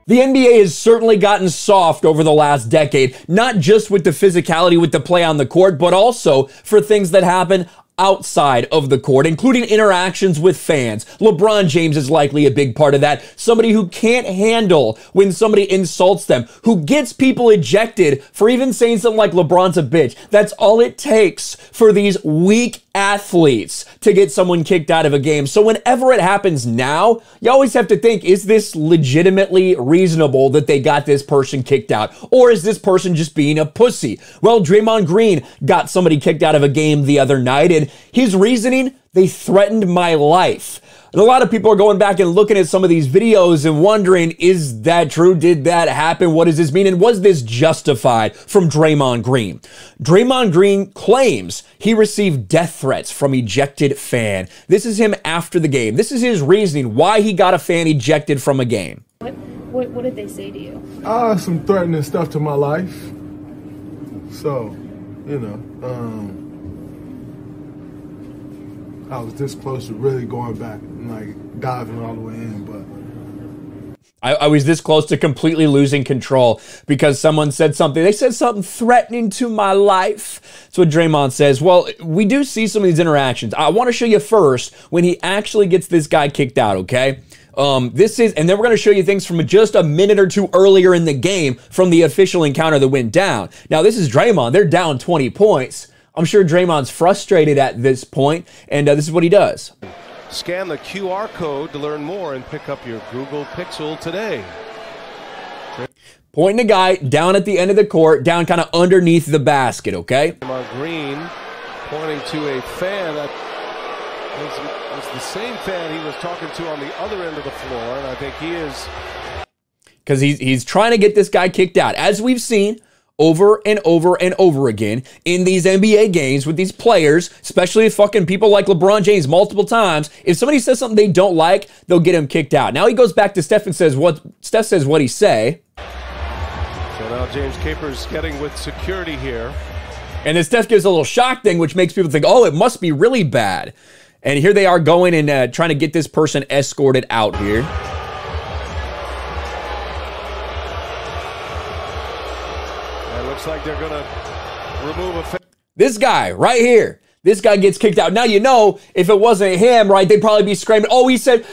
The NBA has certainly gotten soft over the last decade, not just with the physicality with the play on the court, but also for things that happen outside of the court, including interactions with fans. LeBron James is likely a big part of that. Somebody who can't handle when somebody insults them, who gets people ejected for even saying something like LeBron's a bitch. That's all it takes for these weak athletes to get someone kicked out of a game. So whenever it happens now, you always have to think, is this legitimately reasonable that they got this person kicked out? Or is this person just being a pussy? Well, Draymond Green got somebody kicked out of a game the other night, and his reasoning, they threatened my life. And a lot of people are going back and looking at some of these videos and wondering, is that true? Did that happen? What does this mean? And was this justified from Draymond Green? Draymond Green claims he received death threats from ejected fan. This is him after the game. This is his reasoning why he got a fan ejected from a game. What did they say to you? Some threatening stuff to my life. So, you know, I was this close to really going back and like diving all the way in, but I was this close to completely losing control because someone said something. They said something threatening to my life. That's what Draymond says. Well, we do see some of these interactions. I want to show you first when he actually gets this guy kicked out, okay? And then we're going to show you things from just a minute or two earlier in the game from the official encounter that went down. Now, this is Draymond. They're down 20 points. I'm sure Draymond's frustrated at this point, and this is what he does. Scan the QR code to learn more and pick up your Google Pixel today. Pointing the guy down at the end of the court, down kind of underneath the basket, okay? Draymond Green pointing to a fan that was the same fan he was talking to on the other end of the floor, and I think he is... Because he's trying to get this guy kicked out. As we've seen over and over and over again in these NBA games with these players, especially fucking people like LeBron James multiple times, if somebody says something they don't like, they'll get him kicked out. Now he goes back to Steph and says what Steph says what he say. So now James Capers getting with security here. And then Steph gives a little shock thing, which makes people think, oh, it must be really bad. And here they are going and trying to get this person escorted out here. Looks like they're going to remove a... This guy right here. This guy gets kicked out. Now, you know, if it wasn't him, right, they'd probably be screaming, oh, he said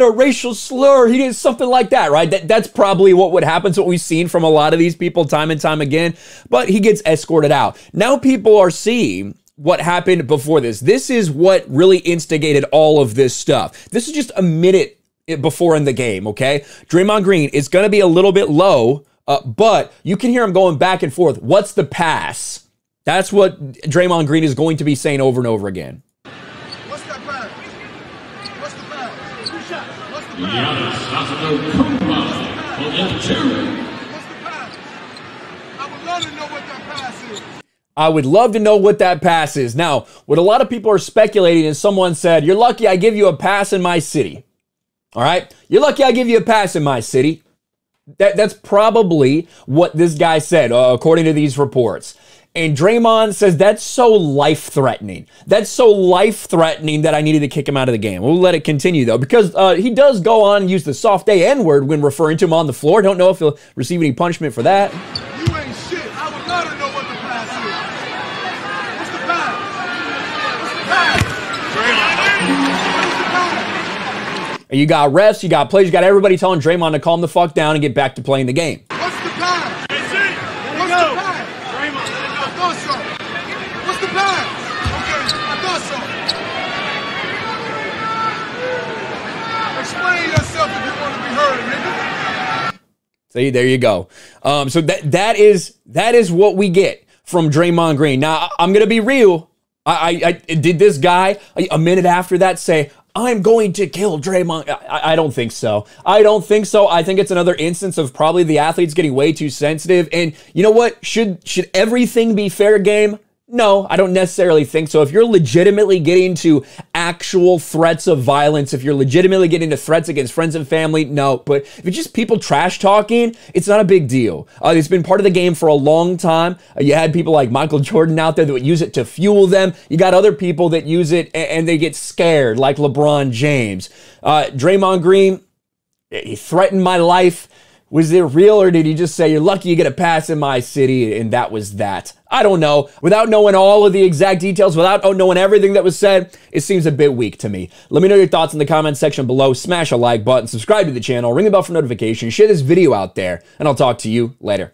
a racial slur. He did something like that, right? That's probably what would happen. It's what we've seen from a lot of these people time and time again. But he gets escorted out. Now people are seeing what happened before this. This is what really instigated all of this stuff. This is just a minute before in the game, okay? Draymond Green is going to be a little bit low, but you can hear him going back and forth. What's the pass? That's what Draymond Green is going to be saying over and over again. what's that pass? What's the pass? What's the pass? What's the pass? I would love to know what that pass is. I would love to know what that pass is. Now, what a lot of people are speculating is someone said, you're lucky I give you a pass in my city. All right? You're lucky I give you a pass in my city. That's probably what this guy said, according to these reports. And Draymond says that's so life-threatening. That's so life-threatening that I needed to kick him out of the game. We'll let it continue, though, because he does go on and use the soft A N-word when referring to him on the floor. Don't know if he'll receive any punishment for that. You ain't shit. I would love to know what the pass is. What's the pass? What's the pass? You got refs, you got players, you got everybody telling Draymond to calm the fuck down and get back to playing the game. What's the pass? What's the pass? Draymond, I thought so. What's the pass? Okay, I thought so. Explain yourself if you want to be heard, nigga. See, there you go. So that is what we get from Draymond Green. Now, I'm gonna be real. I did this guy a minute after that say, I'm going to kill Draymond. I don't think so. I don't think so. I think it's another instance of probably the athletes getting way too sensitive. And you know what? Should everything be fair game? No, I don't necessarily think so. If you're legitimately getting to actual threats of violence, if you're legitimately getting to threats against friends and family, no. But if it's just people trash talking, it's not a big deal. It's been part of the game for a long time. You had people like Michael Jordan out there that would use it to fuel them. You got other people that use it and they get scared, like LeBron James. Draymond Green, he threatened my life. Was it real, or did he just say, you're lucky you get a pass in my city, and that was that? I don't know. Without knowing all of the exact details, without knowing everything that was said, it seems a bit weak to me. Let me know your thoughts in the comments section below. Smash a like button, subscribe to the channel, ring the bell for notifications, share this video out there, and I'll talk to you later.